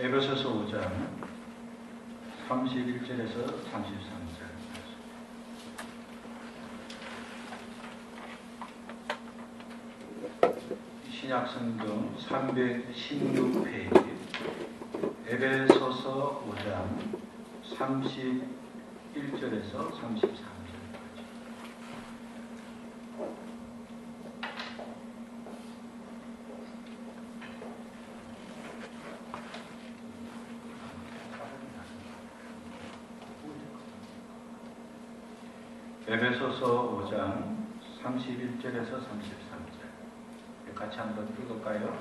에베소서 5장 31절에서 33절. 신약성경 316페이지 에베소서 5장 31절에서 33절. 에베소서 5장 31절에서 33절 같이 한번 읽을까요?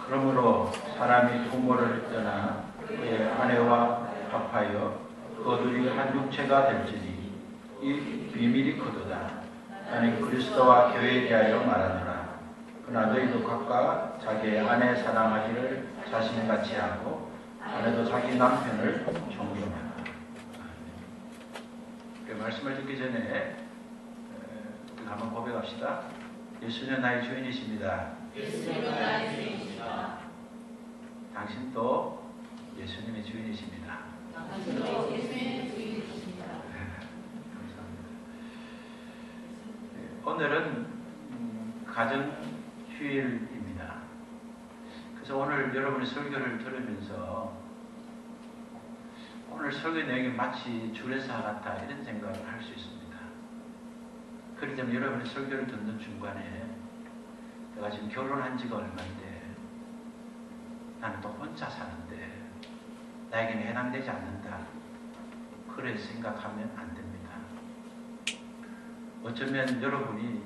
그러므로 사람이 부모를 떠나 그의 아내와 합하여 그들이 한 육체가 될지니 이 비밀이 크도다. 나는 그리스도와 교회에 대하여 말하노라. 그러나 너희도 각각 자기의 아내 사랑하기를 자신같이 하고 아내도 자기 남편을 존경하라. 말씀을 듣기 전에 한번 고백합시다. 예수는 나의 주인이십니다. 예수님은 나의 주인이십니다. 당신도 예수님의 주인이십니다. 당신도 예수님의 주인이십니다. 감사합니다. 오늘은 가정휴일입니다. 그래서 오늘 여러분의 설교를 들으면서 오늘 설교 내용이 마치 주례사 같다 이런 생각을 할 수 있습니다. 그렇기 때문에 여러분의 설교를 듣는 중간에 내가 지금 결혼한 지가 얼마인데 나는 또 혼자 사는데 나에게는 해당되지 않는다. 그래 생각하면 안 됩니다. 어쩌면 여러분이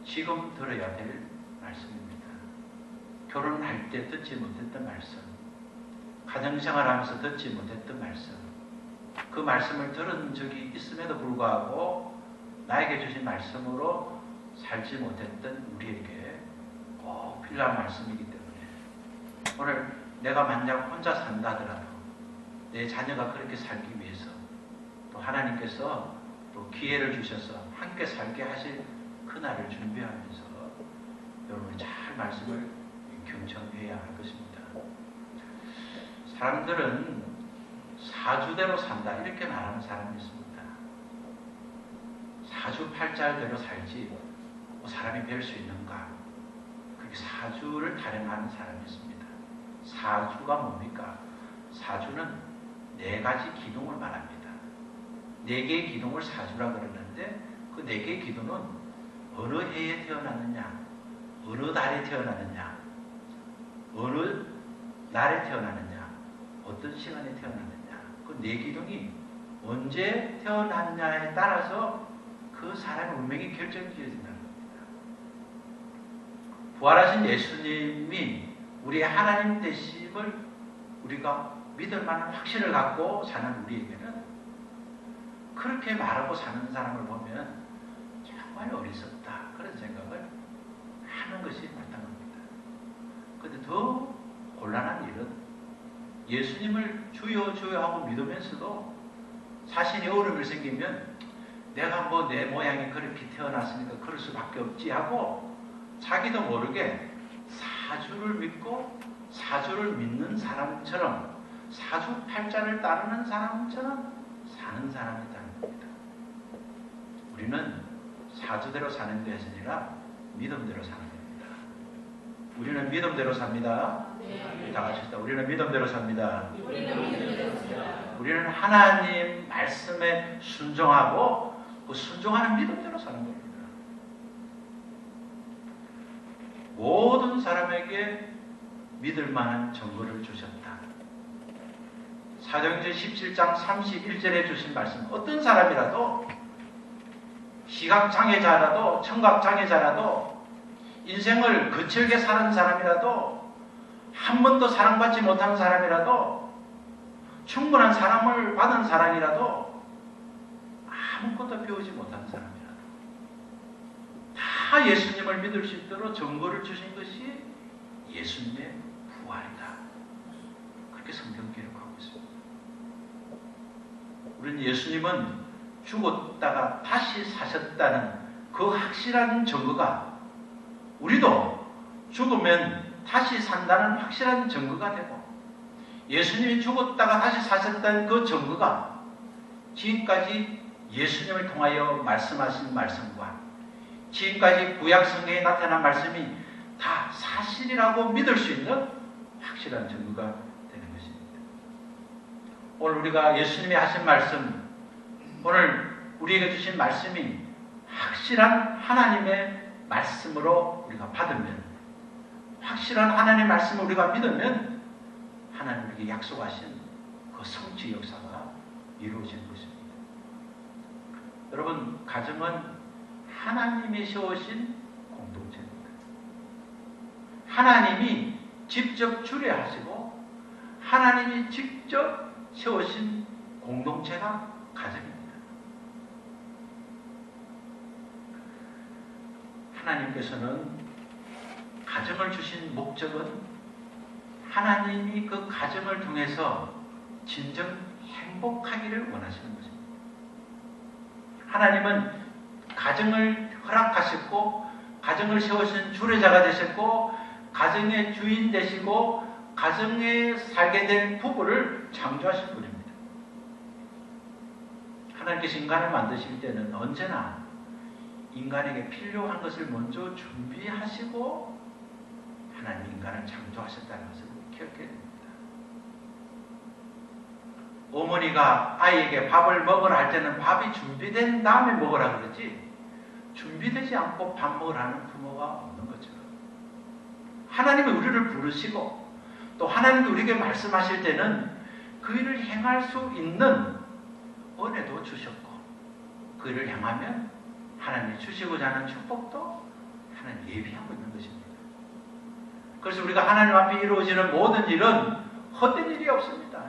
지금 들어야 될 말씀입니다. 결혼할 때 듣지 못했던 말씀, 가정생활 하면서 듣지 못했던 말씀, 그 말씀을 들은 적이 있음에도 불구하고 나에게 주신 말씀으로 살지 못했던 우리에게 꼭 필요한 말씀이기 때문에 오늘 내가 만약 혼자 산다 하더라도 내 자녀가 그렇게 살기 위해서 또 하나님께서 또 기회를 주셔서 함께 살게 하실 그날을 준비하면서 여러분이 잘 말씀을 경청해야 할 것입니다. 사람들은 사주대로 산다 이렇게 말하는 사람이 있습니다. 사주팔자대로 살지 뭐 사람이 별 수 있는가, 그렇게 사주를 타령하는 사람이 있습니다. 사주가 뭡니까? 사주는 4가지 기둥을 말합니다. 4개의 기둥을 사주라 그러는데 그 4개의 기둥은 어느 해에 태어났느냐, 어느 달에 태어났느냐, 어느 날에 태어났느냐, 어떤 시간에 태어났느냐, 그 4기둥이 언제 태어났냐에 따라서 그 사람의 운명이 결정지어진다는 겁니다. 부활하신 예수님이 우리의 하나님 되심을 우리가 믿을 만한 확신을 갖고 사는 우리에게는 그렇게 말하고 사는 사람을 보면 정말 어리석다 그런 생각을 하는 것이 마땅합니다. 그런데 더 곤란한 일은 예수님을 주여 주여 하고 믿으면서도 자신이 어려움이 생기면 내가 뭐 내 모양이 그렇게 태어났으니까 그럴 수밖에 없지 하고 자기도 모르게 사주를 믿고 사주를 믿는 사람처럼 사주팔자를 따르는 사람처럼 사는 사람이 있다는 겁니다. 우리는 사주대로 사는 것이 아니라 믿음대로 사는 겁니다. 우리는 믿음대로 삽니다. 네. 다 같이 합시다. 우리는 믿음대로 삽니다. 우리는 믿음대로 삽니다. 우리는 하나님 말씀에 순종하고 그 순종하는 믿음대로 사는 겁니다. 모든 사람에게 믿을 만한 증거를 주셨다. 사도행전 17장 31절에 주신 말씀, 어떤 사람이라도 시각장애자라도 청각장애자라도 인생을 거칠게 사는 사람이라도 한 번도 사랑받지 못한 사람이라도 충분한 사랑을 받은 사람이라도 아무것도 배우지 못한 사람이라도 다 예수님을 믿을 수 있도록 증거를 주신 것이 예수님의 부활이다. 그렇게 성경 기록하고 있습니다. 우리는 예수님은 죽었다가 다시 사셨다는 그 확실한 증거가 우리도 죽으면 다시 산다는 확실한 증거가 되고 예수님이 죽었다가 다시 사셨다는 그 증거가 지금까지 예수님을 통하여 말씀하신 말씀과 지금까지 구약 성경에 나타난 말씀이 다 사실이라고 믿을 수 있는 확실한 증거가 되는 것입니다. 오늘 우리가 예수님이 하신 말씀, 오늘 우리에게 주신 말씀이 확실한 하나님의 말씀으로 우리가 받으면, 확실한 하나님의 말씀을 우리가 믿으면 하나님 우리에게 약속하신 그 성취 역사가 이루어지는 것입니다. 여러분, 가정은 하나님이 세우신 공동체입니다. 하나님이 직접 주례하시고 하나님이 직접 세우신 공동체가 가정입니다. 하나님께서는 가정을 주신 목적은 하나님이 그 가정을 통해서 진정 행복하기를 원하시는 것입니다. 하나님은 가정을 허락하셨고 가정을 세우신 주례자가 되셨고 가정의 주인 되시고 가정에 살게 된 부부를 창조하신 분입니다. 하나님께서 인간을 만드실 때는 언제나 인간에게 필요한 것을 먼저 준비하시고 하나님 인간을 창조하셨다는 것을 기억해야 됩니다. 어머니가 아이에게 밥을 먹으라 할 때는 밥이 준비된 다음에 먹으라 그러지 준비되지 않고 밥 먹으라는 부모가 없는 것처럼 하나님이 우리를 부르시고 또 하나님이 우리에게 말씀하실 때는 그 일을 행할 수 있는 은혜도 주셨고 그 일을 행하면 하나님이 주시고자 하는 축복도 하나님 예비하고 있는 것입니다. 그래서 우리가 하나님 앞에 이루어지는 모든 일은 헛된 일이 없습니다.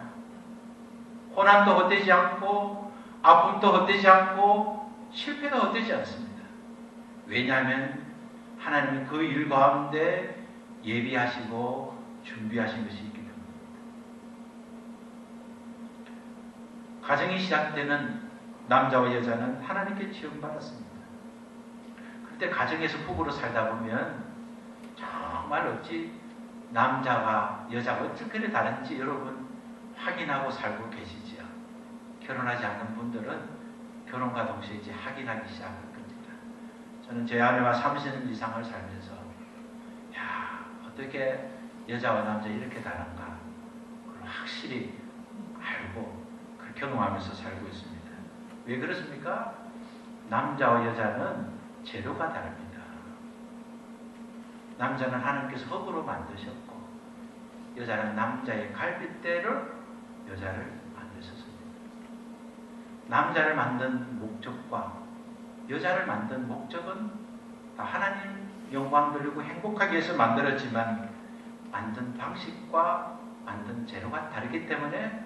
고난도 헛되지 않고 아픔도 헛되지 않고 실패도 헛되지 않습니다. 왜냐하면 하나님은 그 일 가운데 예비하시고 준비하신 것이 있기 때문입니다. 가정이 시작되는 남자와 여자는 하나님께 지음받았습니다. 그때 가정에서 부부로 살다 보면 정말 어찌 남자와 여자가 어떻게 다른지 여러분 확인하고 살고 계시지요. 결혼하지 않은 분들은 결혼과 동시에 이제 확인하기 시작할 겁니다. 저는 제 아내와 30년 이상을 살면서 야 어떻게 여자와 남자 이렇게 다른가 그걸 확실히 알고 경험하면서 살고 있습니다. 왜 그렇습니까? 남자와 여자는 재료가 다릅니다. 남자는 하나님께서 흙으로 만드셨고 여자는 남자의 갈빗대를 여자를 만드셨습니다. 남자를 만든 목적과 여자를 만든 목적은 다 하나님 영광 돌리고 행복하기 위해서 만들었지만 만든 방식과 만든 재료가 다르기 때문에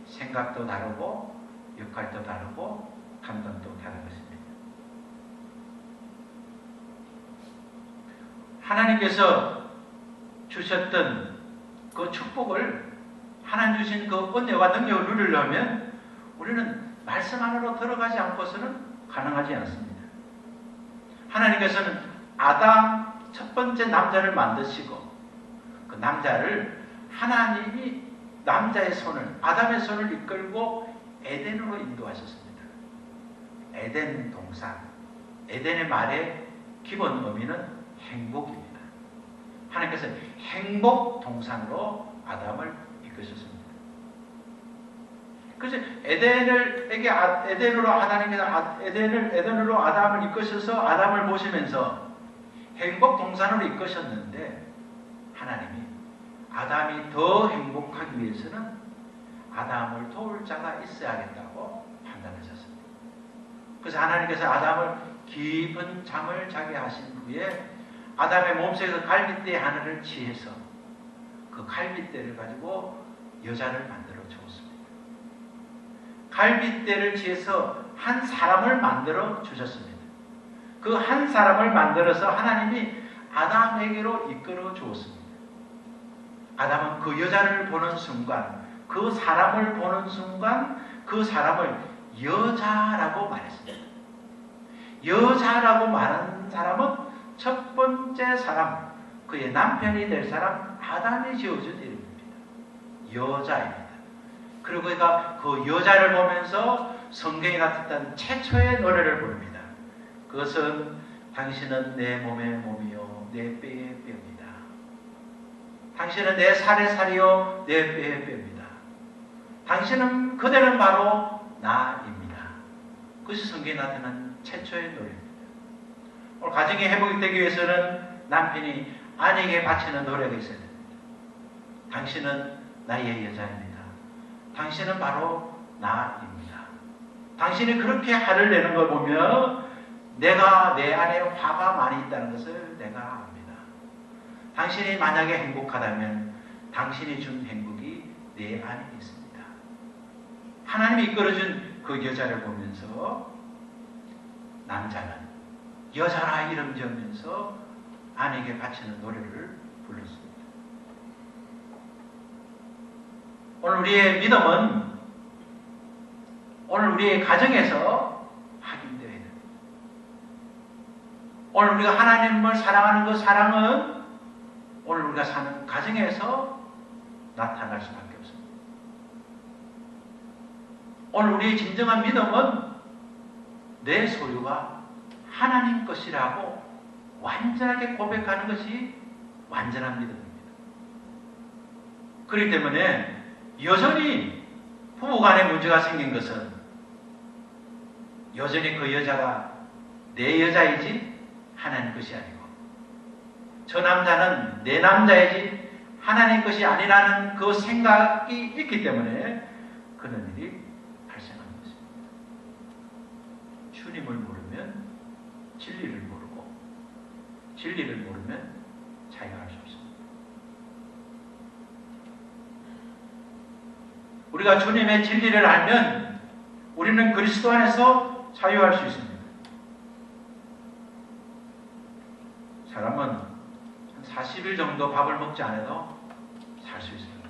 생각도 다르고 역할도 다르고 감정도 다른 것입니다. 하나님께서 주셨던 그 축복을 하나님 주신 그 은혜와 능력을 누리려면 우리는 말씀 안으로 들어가지 않고서는 가능하지 않습니다. 하나님께서는 아담 첫 번째 남자를 만드시고 그 남자를 하나님이 남자의 손을 아담의 손을 이끌고 에덴으로 인도하셨습니다. 에덴 동산, 에덴의 말의 기본 의미는 행복입니다. 하나님께서 행복 동산으로 아담을 이끄셨습니다. 그래서 에덴으로 하나님께서 에덴으로 아담을 이끄셔서 아담을 보시면서 행복 동산으로 이끄셨는데 하나님이 아담이 더 행복하기 위해서는 아담을 도울 자가 있어야겠다고 판단하셨습니다. 그래서 하나님께서 아담을 깊은 잠을 자게 하신 후에 아담의 몸속에서 갈빗대 하나를 취해서 그 갈빗대를 가지고 여자를 만들어 주었습니다. 갈빗대를 취해서 한 사람을 만들어 주셨습니다. 그 한 사람을 만들어서 하나님이 아담에게로 이끌어 주었습니다. 아담은 그 여자를 보는 순간, 그 사람을 보는 순간 그 사람을 여자라고 말했습니다. 여자라고 말한 사람은 첫 번째 사람, 그의 남편이 될 사람 아담이 지어준 이름입니다. 여자입니다. 그리고 그가 그 여자를 보면서 성경에 나타났던 최초의 노래를 부릅니다. 그것은 당신은 내 몸의 몸이요 내 뼈의 뼈입니다. 당신은 내 살의 살이요 내 뼈의 뼈입니다. 당신은 그대는 바로 나입니다. 그것이 성경에 나타난 최초의 노래입니다. 오늘 가정의 회복이 되기 위해서는 남편이 아내에게 바치는 노래가 있어야 됩니다. 당신은 나의 여자입니다. 당신은 바로 나입니다. 당신이 그렇게 화를 내는 걸 보면 내가 내 안에 화가 많이 있다는 것을 내가 압니다. 당신이 만약에 행복하다면 당신이 준 행복이 내 안에 있습니다. 하나님이 이끌어준 그 여자를 보면서 남자는 여자라 이름 지으면서 아내에게 바치는 노래를 불렀습니다. 오늘 우리의 믿음은 오늘 우리의 가정에서 확인되어야 됩니다. 오늘 우리가 하나님을 사랑하는 그 사랑은 오늘 우리가 사는 가정에서 나타날 수밖에 없습니다. 오늘 우리의 진정한 믿음은 내 소유가 하나님 것이라고 완전하게 고백하는 것이 완전한 믿음입니다. 그렇기 때문에 여전히 부부간에 문제가 생긴 것은 여전히 그 여자가 내 여자이지 하나님 것이 아니고 저 남자는 내 남자이지 하나님 것이 아니라는 그 생각이 있기 때문에 그런 일이 발생하는 것입니다. 주님을 모르면 진리를 모르고 진리를 모르면 자유할 수 없습니다. 우리가 주님의 진리를 알면 우리는 그리스도 안에서 자유할 수 있습니다. 사람은 한 40일 정도 밥을 먹지 않아도 살 수 있습니다.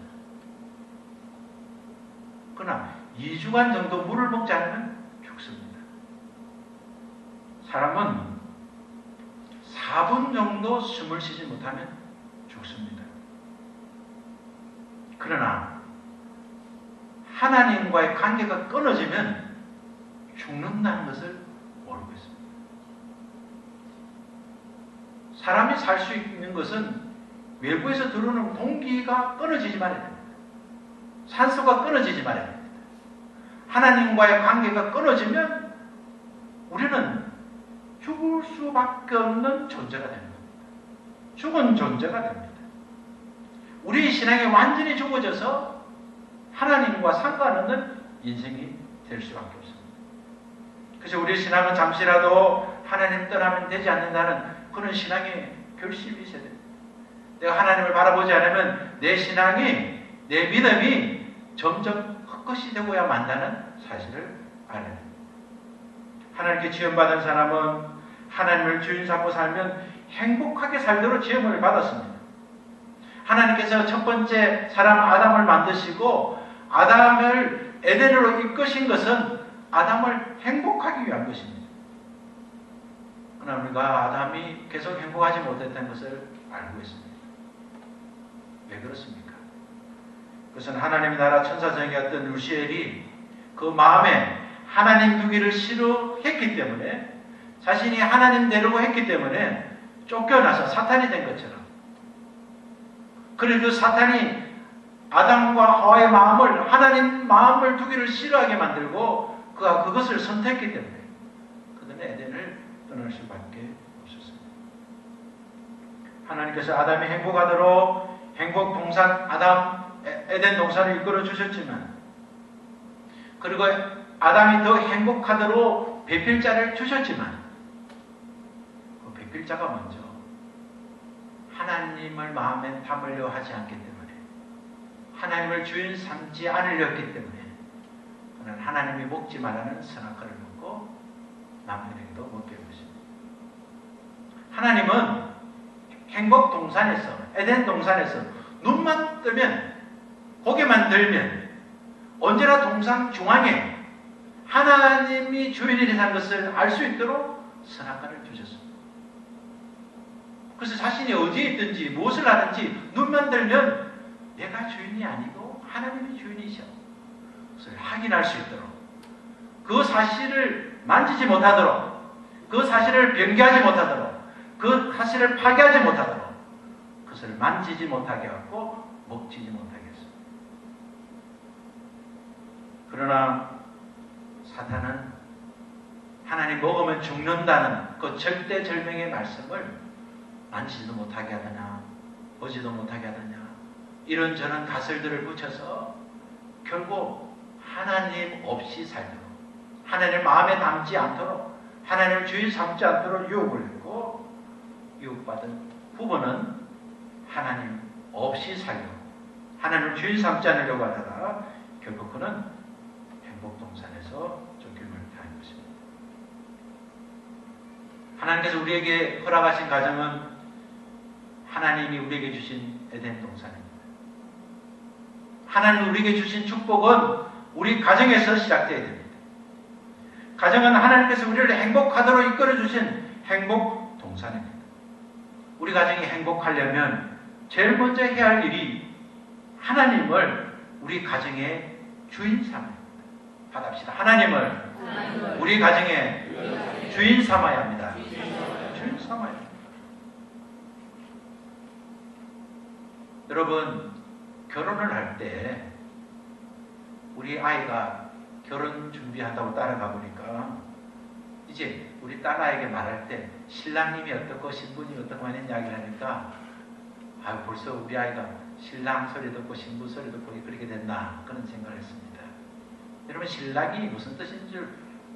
그러나 2주간 정도 물을 먹지 않으면 죽습니다. 사람은 4분 정도 숨을 쉬지 못하면 죽습니다. 그러나 하나님과의 관계가 끊어지면 죽는다는 것을 모르고 있습니다. 사람이 살 수 있는 것은 외부에서 들어오는 공기가 끊어지지 말아야 됩니다. 산소가 끊어지지 말아야 됩니다. 하나님과의 관계가 끊어지면 우리는 죽을 수밖에 없는 존재가 됩니다. 죽은 존재가 됩니다. 우리 신앙이 완전히 죽어져서 하나님과 상관없는 인생이 될 수밖에 없습니다. 그래서 우리 신앙은 잠시라도 하나님 떠나면 되지 않는다는 그런 신앙의 결심이 있어야 됩니다. 내가 하나님을 바라보지 않으면 내 신앙이, 내 믿음이 점점 헛것이 되고야 만다는 사실을 알아야 됩니다. 하나님께 지원받은 사람은 하나님을 주인 삼고 살면 행복하게 살도록 지음을 받았습니다. 하나님께서 첫 번째 사람 아담을 만드시고 아담을 에덴으로 이끄신 것은 아담을 행복하기 위한 것입니다. 그러나 우리가 아담이 계속 행복하지 못했다는 것을 알고 있습니다. 왜 그렇습니까? 그것은 하나님의 나라 천사장이었던 루시엘이 그 마음에 하나님 두기를 싫어했기 때문에 자신이 하나님 되려고 했기 때문에 쫓겨나서 사탄이 된 것처럼 그리고 그 사탄이 아담과 하와의 마음을 하나님 마음을 두기를 싫어하게 만들고 그가 그것을 선택했기 때문에 그들은 에덴을 떠날 수밖에 없었습니다. 하나님께서 아담이 행복하도록 행복 동산 에덴 동산을 이끌어 주셨지만 그리고 아담이 더 행복하도록 배필자를 주셨지만 그 배필자가 먼저 하나님을 마음에 담으려 하지 않기 때문에 하나님을 주인 삼지 않으려 했기 때문에 그는 하나님이 먹지 말라는 선악과를 먹고 남편에게도 먹게 된 것입니다. 하나님은 행복 동산에서 에덴 동산에서 눈만 뜨면 고개만 들면 언제나 동산 중앙에 하나님이 주인이라는 것을 알 수 있도록 선악과를 주셨습니다. 그래서 자신이 어디에 있든지 무엇을 하든지 눈만 들면 내가 주인이 아니고 하나님이 주인이셔. 그것을 확인할 수 있도록, 그 사실을 만지지 못하도록, 그 사실을 변개하지 못하도록, 그 사실을 파괴하지 못하도록, 그것을 만지지 못하게 하고 먹지지 못하게 했습니다. 그러나 사탄은 하나님 먹으면 죽는다는 그 절대절명의 말씀을 만지지도 못하게 하더냐, 보지도 못하게 하더냐, 이런저런 가설들을 붙여서 결국 하나님 없이 살도록, 하나님 마음에 담지 않도록, 하나님을 주인 삼지 않도록 유혹을 했고, 유혹받은 부부는 하나님 없이 살려고, 하나님을 주인 삼지 않으려고 하다가 결국 그는 행복동산에서 쫓김을 당한 것입니다. 하나님께서 우리에게 허락하신 가정은 하나님이 우리에게 주신 에덴 동산입니다. 하나님이 우리에게 주신 축복은 우리 가정에서 시작되어야 됩니다. 가정은 하나님께서 우리를 행복하도록 이끌어 주신 행복 동산입니다. 우리 가정이 행복하려면 제일 먼저 해야 할 일이 하나님을 우리 가정의 주인 삼아야 합니다. 받합시다. 하나님을 우리 가정의 주인 삼아야 합니다. 주인 삼아야 합니다. 여러분, 결혼을 할 때 우리 아이가 결혼 준비한다고 따라가 보니까 이제 우리 딸아이에게 말할 때 신랑님이 어떻고 신부님이 어떻고 하는 이야기를 하니까 벌써 우리 아이가 신랑 소리 듣고 신부 소리 듣고 그렇게 됐나 그런 생각을 했습니다. 여러분, 신랑이 무슨 뜻인 줄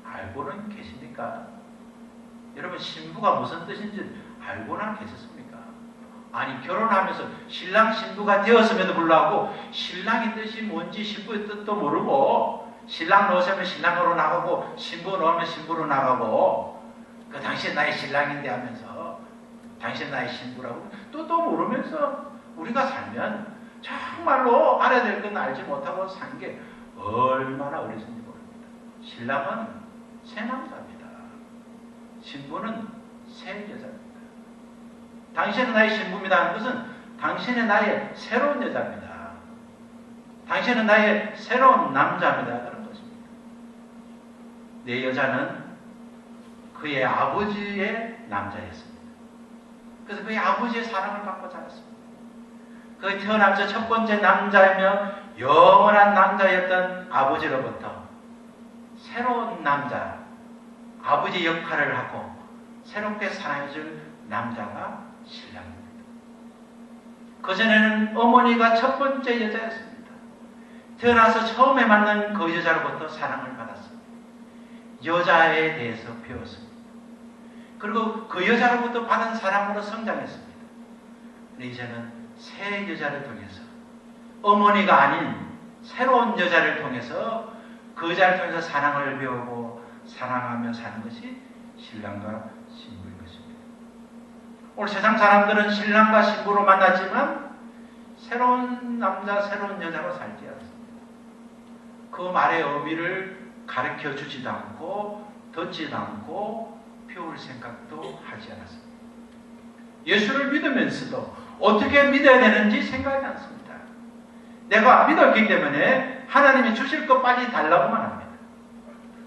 알고는 계십니까? 여러분, 신부가 무슨 뜻인 줄 알고는 계셨습니까? 아니, 결혼하면서 신랑 신부가 되었음에도 불구하고 신랑의 뜻이 뭔지 신부의 뜻도 모르고 신랑 놓으면 신랑으로 나가고 신부 놓으면 신부로 나가고 그 당신 나의 신랑인데 하면서 당신 나의 신부라고 또 모르면서 우리가 살면 정말로 알아야 될 건 알지 못하고 산 게 얼마나 어리석은지 모릅니다. 신랑은 새 남자입니다. 신부는 새 여자입니다. 당신은 나의 신부입니다 하는 것은 당신은 나의 새로운 여자입니다. 당신은 나의 새로운 남자입니다. 그런 것입니다. 내 여자는 그의 아버지의 남자였습니다. 그래서 그의 아버지의 사랑을 받고 자랐습니다. 그 태어나면서 첫 번째 남자이며 영원한 남자였던 아버지로부터 새로운 남자, 아버지 역할을 하고 새롭게 사랑해줄 남자가 신랑입니다. 그전에는 어머니가 첫 번째 여자였습니다. 태어나서 처음에 만난 그 여자로부터 사랑을 받았습니다. 여자에 대해서 배웠습니다. 그리고 그 여자로부터 받은 사랑으로 성장했습니다. 근데 이제는 새 여자를 통해서 어머니가 아닌 새로운 여자를 통해서 그 여자를 통해서 사랑을 배우고 사랑하며 사는 것이 신랑과 신부인 것입니다. 오늘 세상 사람들은 신랑과 신부로 만났지만 새로운 남자, 새로운 여자로 살지 않습니다. 그 말의 의미를 가르쳐 주지도 않고 듣지도 않고 배울 생각도 하지 않았습니다. 예수를 믿으면서도 어떻게 믿어야 되는지 생각하지 않습니다. 내가 믿었기 때문에 하나님이 주실 것 빨리 달라고만 합니다.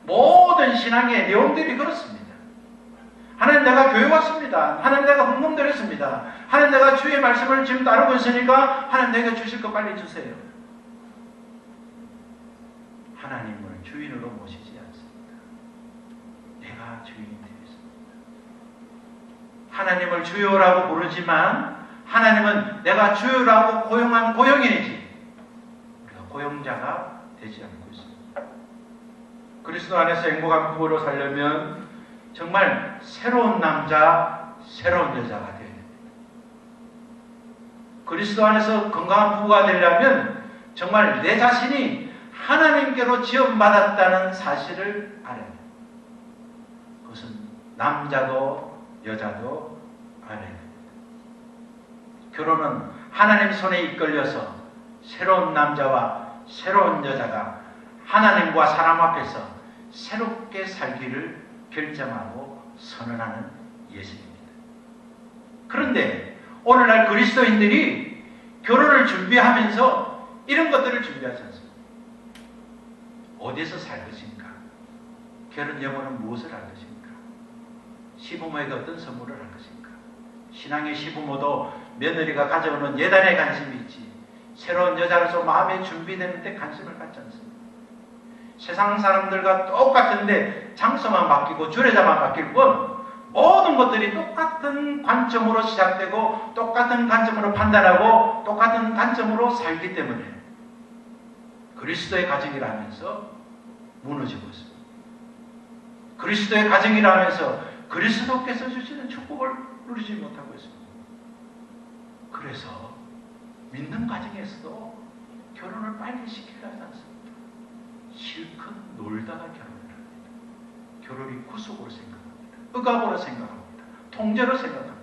모든 신앙의 내용들이 그렇습니다. 하나님, 내가 교회 왔습니다. 하나님, 내가 헌금드렸습니다. 하나님, 내가 주의 말씀을 지금 따르고 있으니까 하나님, 내가 주실 것 빨리 주세요. 하나님을 주인으로 모시지 않습니다. 내가 주인이 되겠습니다. 하나님을 주요라고 부르지만 하나님은 내가 주요라고 고용한 고용인이지 우리가 고용자가 되지 않고 있습니다. 그리스도 안에서 행복한 부부로 살려면 정말 새로운 남자, 새로운 여자가 되어야 됩니다. 그리스도 안에서 건강한 부부가 되려면 정말 내 자신이 하나님께로 지원받았다는 사실을 알아야 됩니다. 그것은 남자도 여자도 알아야 됩니다. 결혼은 하나님 손에 이끌려서 새로운 남자와 새로운 여자가 하나님과 사람 앞에서 새롭게 살기를 결정하고 선언하는 예식입니다. 그런데 오늘날 그리스도인들이 결혼을 준비하면서 이런 것들을 준비하지 않습니다. 어디서 살 것인가? 결혼 여부는 무엇을 할 것인가? 시부모에게 어떤 선물을 할 것인가? 신앙의 시부모도 며느리가 가져오는 예단에 관심이 있지 새로운 여자로서 마음에 준비되는 데 관심을 갖지 않습니다. 세상 사람들과 똑같은데 장소만 바뀌고 주례자만 바뀔 뿐 모든 것들이 똑같은 관점으로 시작되고 똑같은 관점으로 판단하고 똑같은 관점으로 살기 때문에 그리스도의 가정이라면서 무너지고 있습니다. 그리스도의 가정이라면서 그리스도께서 주시는 축복을 누리지 못하고 있습니다. 그래서 믿는 가정에서도 결혼을 빨리 시키려 하지 않습니다. 실컷 놀다가 결혼을 합니다. 결혼이 구속으로 생각합니다. 억압으로 생각합니다. 통제로 생각합니다.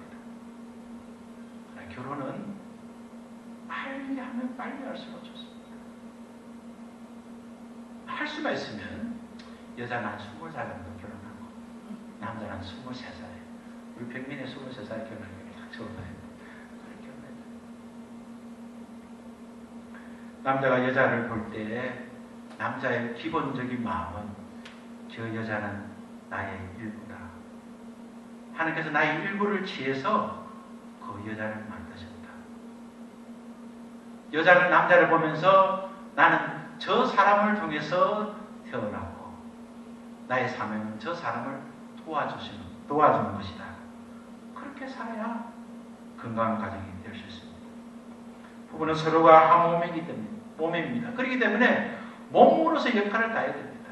그러나 결혼은 빨리 하면 빨리 할수록 좋습니다. 할 수만 있으면 여자는 한 20살 정도 결혼하고 남자는 한 23살에 우리 백민의 23살에 결혼하는 게 딱 좋은 나이입니다. 그렇게 결혼해요. 남자가 여자를 볼 때 남자의 기본적인 마음은 저 여자는 나의 일부다. 하나님께서 나의 일부를 취해서 그 여자를 만드셨다. 여자는 남자를 보면서 나는 저 사람을 통해서 태어났고 나의 사명은 저 사람을 도와주는 것이다. 그렇게 살아야 건강한 가정이 될 수 있습니다. 부부는 서로가 한 몸입니다. 그렇기 때문에 몸으로서 역할을 다해야 됩니다.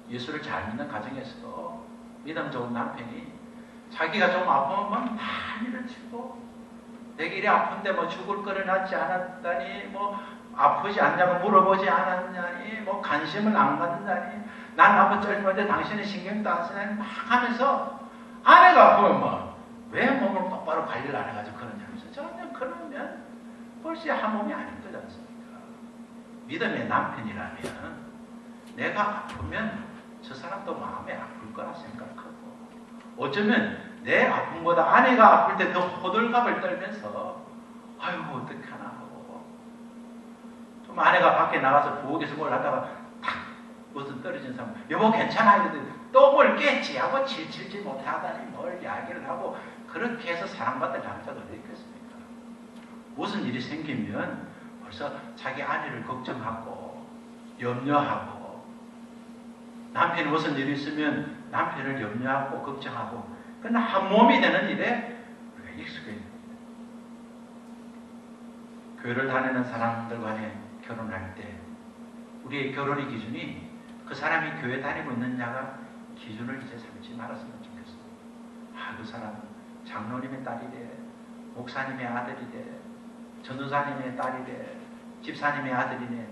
예수를 잘 믿는 가정에서도 믿음 좋은 남편이 자기가 좀 아프면 많이를 치고 내가 이래 아픈데 뭐 죽을 거를 낳지 않았다니 뭐 아프지 않냐고 물어보지 않았냐니 뭐 관심을 안 갖는다니 난 아파 쩔는데 당신은 신경도 안 쓰냐니 막 하면서 아내가 아프면 뭐 왜 몸을 똑바로 관리를 안 해가지고 그러냐면서 전혀 그러면 벌써 한 몸이 아닌 거지 않습니까? 믿음의 남편이라면 내가 아프면 저 사람도 마음에 아플 거라 생각하고 어쩌면 내 아픔보다 아내가 아플 때 더 호들갑을 떨면서 아이고 어떡하나 하고 좀 아내가 밖에 나가서 부엌에서 뭘 하다가 탁 무슨 떨어진 사람 여보 괜찮아 이러더니 또 뭘 깼지 하고 질질지 못하다니 뭘 이야기를 하고 그렇게 해서 사랑받을 남자가 어디 있겠습니까? 무슨 일이 생기면 벌써 자기 아내를 걱정하고 염려하고 남편이 무슨 일이 있으면 남편을 염려하고 걱정하고 그러나 한 몸이 되는 일에 우리가 익숙해야 됩니다. 교회를 다니는 사람들 간에 결혼할 때 우리의 결혼의 기준이 그 사람이 교회 다니고 있느냐가 기준을 이제 삼지 말았으면 좋겠어요. 그 사람은 장로님의 딸이래, 목사님의 아들이래, 전도사님의 딸이래, 집사님의 아들이네.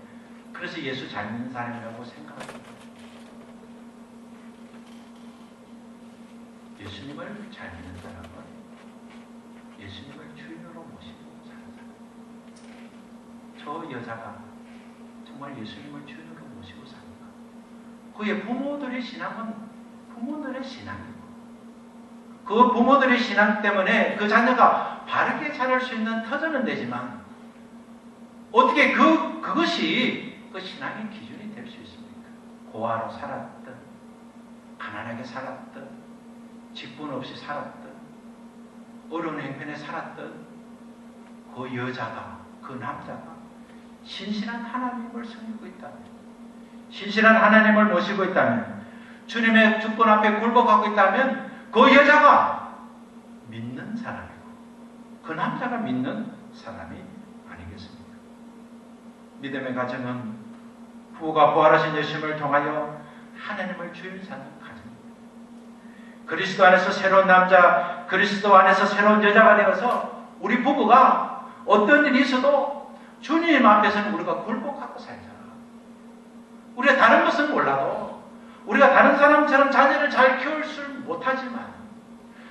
그래서 예수 잘 믿는 사람이라고 생각합니다. 예수님을 잘 믿는 사람은 예수님을 주인으로 모시고 사는 사람. 저 여자가 정말 예수님을 주인으로 모시고 사는가? 그의 부모들의 신앙은 부모들의 신앙이고 그 부모들의 신앙 때문에 그 자녀가 바르게 자랄 수 있는 터전은 되지만 어떻게 그것이 그 신앙의 기준이 될 수 있습니까? 고아로 살았든 가난하게 살았든 직분 없이 살았든 어려운 행편에 살았든 그 여자가 그 남자가 신실한 하나님을 섬기고 있다면 신실한 하나님을 모시고 있다면 주님의 주권 앞에 굴복하고 있다면 그 여자가 믿는 사람이고 그 남자가 믿는 사람이 아니겠습니까? 믿음의 가정은 부부가 부활하신 예수님을 통하여 하나님을 주인 사는 가정입니다. 그리스도 안에서 새로운 남자, 그리스도 안에서 새로운 여자가 되어서 우리 부부가 어떤 일이 있어도 주님 앞에서는 우리가 굴복하고 살자. 우리가 다른 것은 몰라도 우리가 다른 사람처럼 자녀를 잘 키울 수 못하지만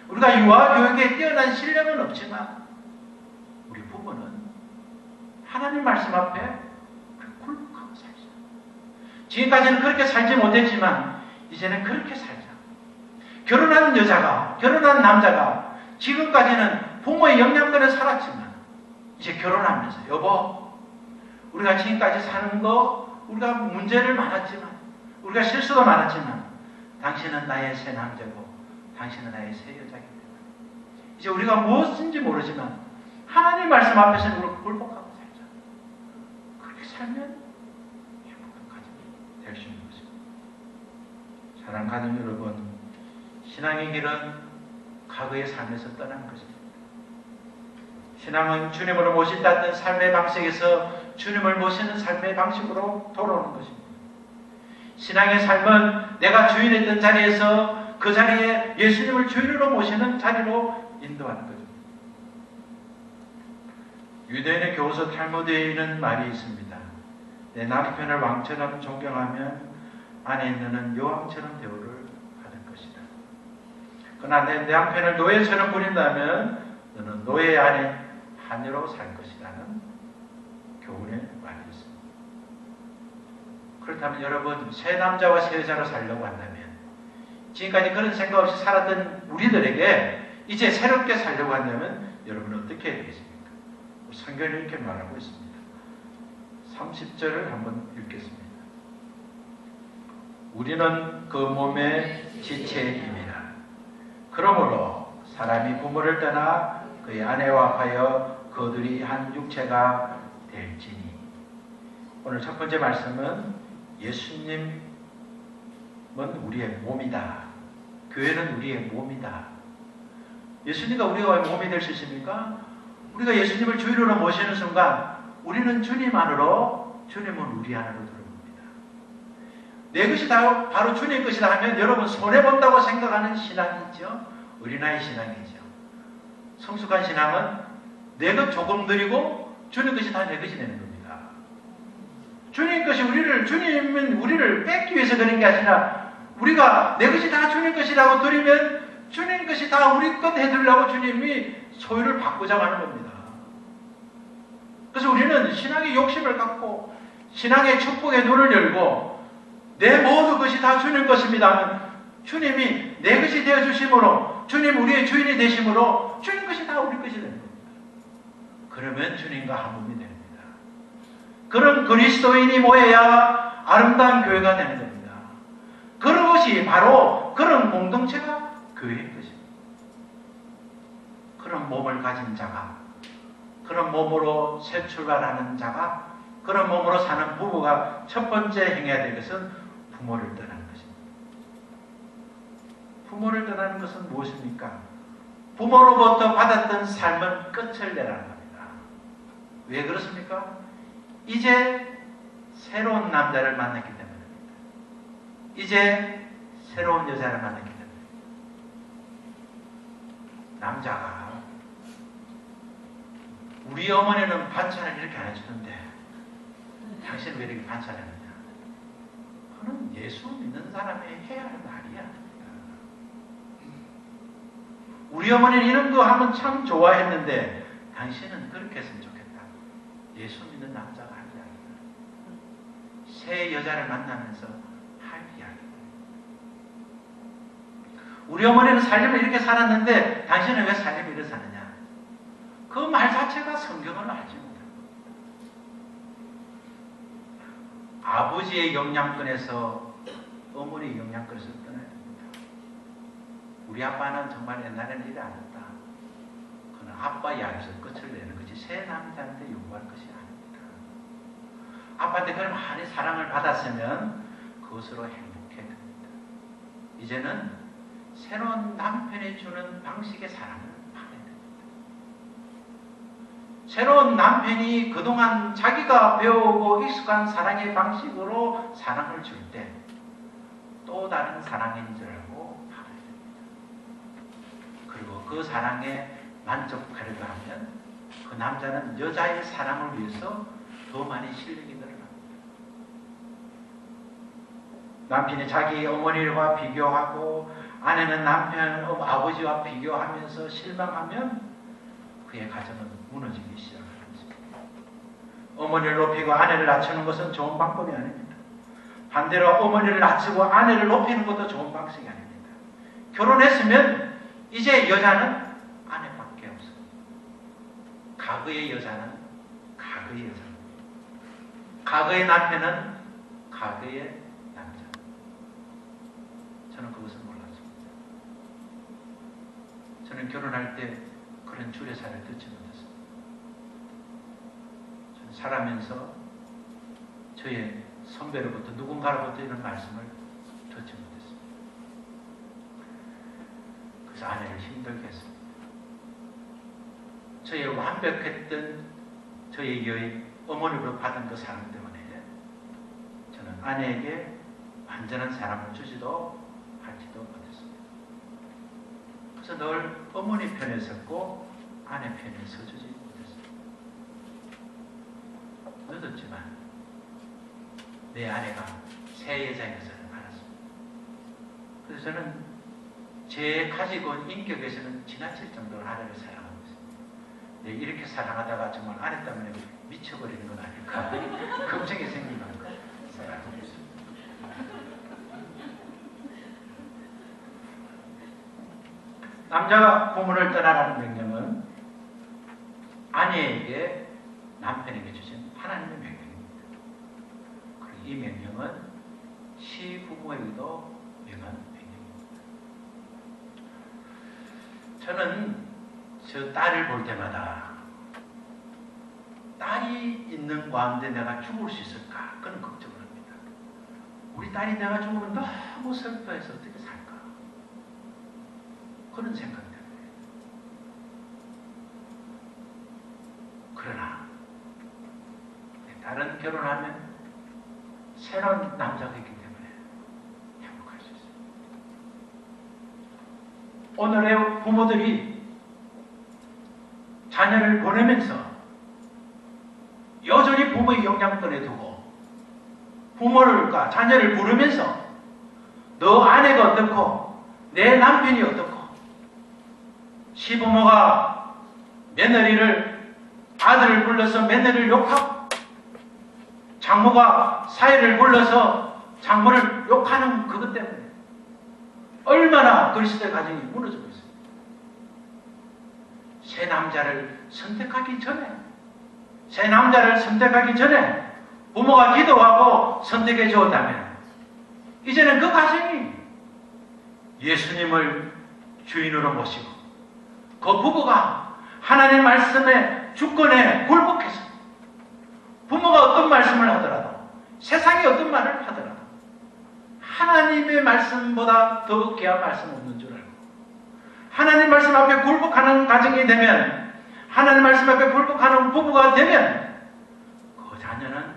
우리가 유아 교육에 뛰어난 실력은 없지만 우리 부부는 하나님 말씀 앞에 굴복하고 살자. 지금까지는 그렇게 살지 못했지만 이제는 그렇게 살자. 결혼한 여자가 결혼한 남자가 지금까지는 부모의 영향권에 살았지만 이제 결혼하면서 여보 우리가 지금까지 사는 거 우리가 문제를 많았지만 우리가 실수도 많았지만 당신은 나의 새 남자고 당신은 나의 새 여자이기 때문에 이제 우리가 무엇인지 모르지만 하나님 말씀 앞에서는 우리가 굴복하고 살자. 그렇게 살면 행복한 가정이 될 수 있는 것입니다. 사랑하는 가정 여러분, 신앙의 길은 과거의 삶에서 떠나는 것입니다. 신앙은 주님으로 모신다는 삶의 방식에서 주님을 모시는 삶의 방식으로 돌아오는 것입니다. 신앙의 삶은 내가 주인했던 자리에서 그 자리에 예수님을 주인으로 모시는 자리로 인도하는 거죠. 유대인의 교서 탈무드에 있는 말이 있습니다. 내 남편을 왕처럼 존경하면 아내 너는 여왕처럼 대우를 받을 것이다. 그러나 내 남편을 노예처럼 부린다면 너는 노예 안에 하녀로 살 것이라는 교훈의 말이 있습니다. 그렇다면 여러분, 새 남자와 새 여자로 살려고 한다면 지금까지 그런 생각 없이 살았던 우리들에게 이제 새롭게 살려고 한다면 여러분은 어떻게 해야 되겠습니까? 성경이 이렇게 말하고 있습니다. 30절을 한번 읽겠습니다. 우리는 그 몸의 지체임이라. 그러므로 사람이 부모를 떠나 그의 아내와 합하여 그들이 한 육체가 될지니. 오늘 첫 번째 말씀은 예수님은 우리의 몸이다. 교회는 우리의 몸이다. 예수님과 우리가 몸이 될 수 있습니까? 우리가 예수님을 주인으로 모시는 순간 우리는 주님 안으로, 주님은 우리 안으로 들어옵니다. 내 것이 다 바로 주님 것이다 하면 여러분 손해본다고 생각하는 신앙이죠. 어린아이 신앙이죠. 성숙한 신앙은 내 것 조금 드리고 주님 것이 다 내 것이 되는 겁니다. 주님 것이 주님은 우리를 뺏기 위해서 그런 게 아니라 우리가 내 것이 다 주님 것이라고 드리면 주님 것이 다 우리 것 해드리려고 주님이 소유를 바꾸자고 하는 겁니다. 그래서 우리는 신앙의 욕심을 갖고 신앙의 축복의 눈을 열고 내 모든 것이 다 주님 것입니다 하면 주님이 내 것이 되어주심으로 주님 우리의 주인이 되심으로 주님 것이 다 우리 것이 되는 겁니다. 그러면 주님과 한 몸이 됩니다. 그런 그리스도인이 모여야 아름다운 교회가 되는 겁니다. 그런 것이 바로 그런 공동체가 교회인 것입니다. 그런 몸을 가진 자가, 그런 몸으로 새 출발하는 자가, 그런 몸으로 사는 부부가 첫 번째 행해야 될 것은 부모를 떠나는 것입니다. 부모를 떠나는 것은 무엇입니까? 부모로부터 받았던 삶은 끝을 내라는 겁니다. 왜 그렇습니까? 이제 새로운 남자를 만났기 때문입니다. 이제 새로운 여자를 만났기 때문입니다. 남자가 우리 어머니는 반찬을 이렇게 안 해주는데 당신은 왜 이렇게 반찬을 하느냐? 그건 예수 믿는 사람이 해야 하는 말이야. 우리 어머니는 이런 거 하면 참 좋아했는데 당신은 그렇게 했으면 좋겠다. 예수 믿는 남자가 할 이야기다. 새 여자를 만나면서 할 이야기다. 우리 어머니는 삶을 이렇게 살았는데 당신은 왜 삶을 이렇게 사느냐? 그 말 자체가 성경을 알지 못합니다. 아버지의 영향권에서 어머니의 영향권에서 떠나야 됩니다. 우리 아빠는 정말 옛날에는 일을 안 했다. 그는 아빠 이야기에서 끝을 내는 거지 새 남자한테 요구할 것이 아닙니다. 아빠한테 그런 많이 사랑을 받았으면 그것으로 행복해야 됩니다. 이제는 새로운 남편이 주는 방식의 사랑을 새로운 남편이 그동안 자기가 배우고 익숙한 사랑의 방식으로 사랑을 줄 때 또 다른 사랑인 줄 알고 받아야 됩니다. 그리고 그 사랑에 만족하려고 하면 그 남자는 여자의 사랑을 위해서 더 많이 실력이 늘어납니다. 남편이 자기 어머니와 비교하고 아내는 남편, 아버지와 비교하면서 실망하면 그의 가정은 무너지기 시작합니다. 어머니를 높이고 아내를 낮추는 것은 좋은 방법이 아닙니다. 반대로 어머니를 낮추고 아내를 높이는 것도 좋은 방식이 아닙니다. 결혼했으면 이제 여자는 아내밖에 없어요. 과거의 여자는 과거의 여자입니다. 과거의 남편은 과거의 남자. 저는 그것을 몰랐습니다. 저는 결혼할 때 그런 주례사를 듣지 못했습니다. 저는 살아면서 저의 선배로부터 누군가로부터 이런 말씀을 듣지 못했습니다. 그래서 아내를 힘들게 했습니다. 저의 완벽했던 저의 여인 어머니로 받은 그 사랑 때문에 저는 아내에게 완전한 사랑을 주지도 하지도 못했습니다. 그래서 늘 어머니 편에 섰고 아내 편에 서주지 못했습니다. 늦었지만 내 아내가 새 여자인 것을 알았습니다. 그래서 저는 제 가지고 온 인격에서는 지나칠 정도로 아내를 사랑하고 있습니다. 이렇게 사랑하다가 정말 아내 때문에 미쳐버리는 건 아닐까 걱정이 생기는 거 생각하고 있습니다. 남자가 부모를 떠나라는 명령은 아내에게 남편에게 주신 하나님의 명령입니다. 그리고 이 명령은 시부모에게도 명한 명령입니다. 저는 저 딸을 볼 때마다 딸이 있는 가운데 내가 죽을 수 있을까? 그런 걱정을 합니다. 우리 딸이 내가 죽으면 너무 슬퍼해서 어떻게 살까? 그런 생각 때문에. 그러나 내 딸은 결혼하면 새로운 남자가 있기 때문에 행복할 수 있습니다. 오늘의 부모들이 자녀를 보내면서 여전히 부모의 영향권에 두고 부모를과 자녀를 부르면서 너 아내가 어떻고 내 남편이 어떻고 시부모가 아들을 불러서 며느리를 욕하고 장모가 사위를 불러서 장모를 욕하는 그것 때문에 얼마나 그리스도의 가정이 무너지고 있습니다. 새 남자를 선택하기 전에 부모가 기도하고 선택해 주었다면 이제는 그 가정이 예수님을 주인으로 모시고 그 부부가 하나님 말씀의 주권에 굴복해서 부모가 어떤 말씀을 하더라도 세상이 어떤 말을 하더라도 하나님의 말씀보다 더 귀한 말씀 없는 줄 알고 하나님 말씀 앞에 굴복하는 가정이 되면 하나님 말씀 앞에 굴복하는 부부가 되면 그 자녀는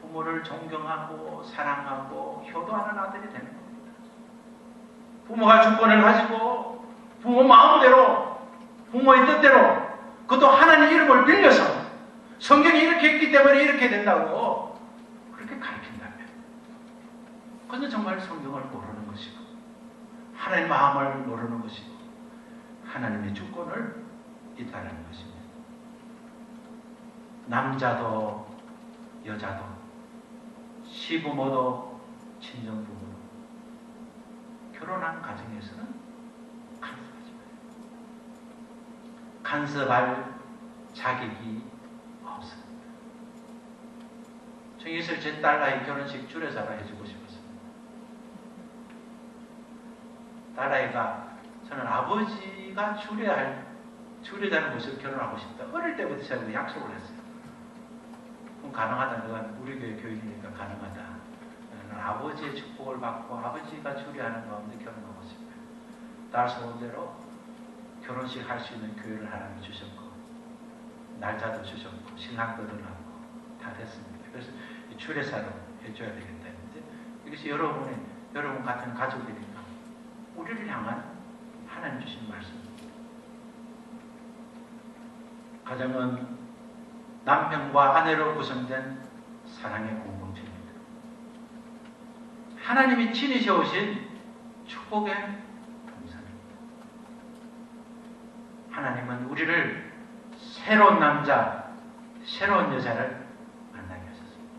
부모를 존경하고 사랑하고 효도하는 아들이 되는 겁니다. 부모가 주권을 가지고 부모 마음대로 부모의 뜻대로 그것도 하나님 이름을 빌려서 성경이 이렇게 했기 때문에 이렇게 된다고 그렇게 가르친다면 그것은 정말 성경을 모르는 것이고 하나님의 마음을 모르는 것이고 하나님의 주권을 있다는 것입니다. 남자도 여자도 시부모도 친정부모도 결혼한 가정에서는 간섭하지 마요. 간섭할 자격이 없습니다. 저 이슬 제 딸아이 결혼식 주례사로 해주고 싶었습니다. 딸아이가 저는 아버지가 주례자는 모습을 결혼하고 싶다. 어릴 때부터 제가 약속을 했어요. 그럼 가능하다. 내가 우리 교회 교육이니까 가능하다. 나는 아버지의 축복을 받고 아버지가 주례하는 가운데 결혼하고 싶어요. 딸 소원대로 결혼식 할 수 있는 교회를 하나님 주셨고 날짜도 주셨고 신랑도 들어가고 다 됐습니다. 그래서 주례사로 해줘야 되겠다 했는데 이것이 여러분 같은 가족이니까 우리를 향한 하나님 주신 말씀입니다. 가정은 남편과 아내로 구성된 사랑의 공동체입니다. 하나님이 친히 세우신 축복의 동산입니다. 하나님은 우리를 새로운 남자, 새로운 여자를 만나게 하셨습니다.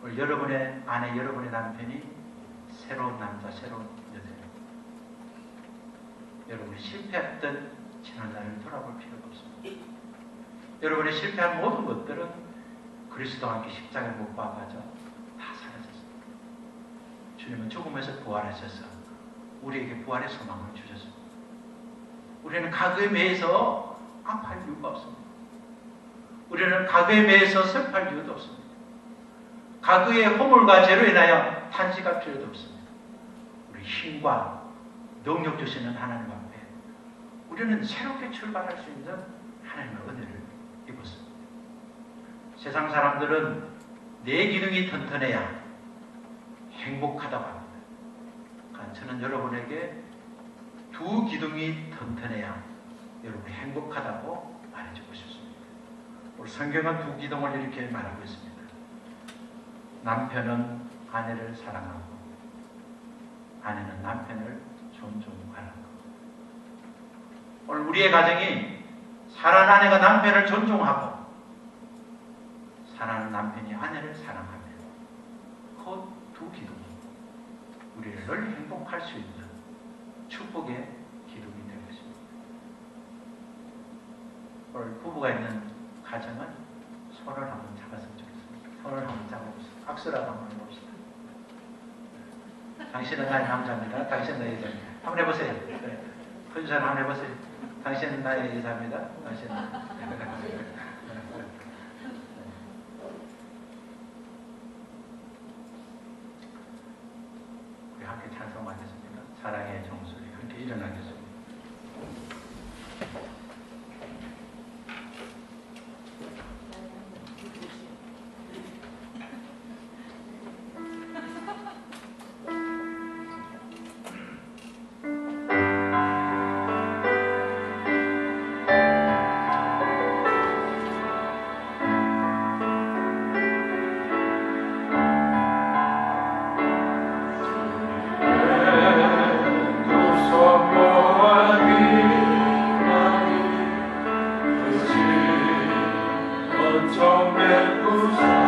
오늘 여러분의 아내, 여러분의 남편이 새로운 남자, 새로운 여자입니다. 여러분이 실패했던 지난날을 돌아볼 필요가 없습니다. 여러분이 실패한 모든 것들은 그리스도와 함께 십자가에 못 박아져 다 사라졌습니다. 주님은 죽음에서 부활하셔서 우리에게 부활의 소망을 주셨습니다. 우리는 가그에 매여서 아파할 이유가 없습니다. 우리는 가그에 매여서 슬퍼할 이유도 없습니다. 가그의 허물과 죄로 인하여 탄식할 필요도 없습니다. 우리 힘과 능력 주시는 하나님 앞에 우리는 새롭게 출발할 수 있는 하나님의 은혜를 입었습니다. 세상 사람들은 내 기능이 튼튼해야 행복하다고 합니다. 그러니까 저는 여러분에게 두 기둥이 튼튼해야 여러분이 행복하다고 말해주고 싶습니다. 우리 성경은 두 기둥을 이렇게 말하고 있습니다. 남편은 아내를 사랑하고 아내는 남편을 존중하는 것. 오늘 우리의 가정이 사랑하는 아내가 남편을 존중하고 사랑하는 남편이 아내를 사랑하면 그 두 기둥이 우리를 늘 행복할 수 있는 축복의 기둥이 될 것입니다. 오늘 부부가 있는 가정은 손을 한번 잡았으면 좋겠습니다. 손을 한번 잡아보세요. 악수라도 한번 해봅시다. 당신은 나의 남자입니다. 당신은 나의 여자입니다. 한번 해보세요. 네. 큰손 한번 해보세요. 당신은 나의 여자입니다. 당신은 우리 함께 찬송하겠습니다. 사랑의 종소리 함께 일어나겠습니다. 정말 무슨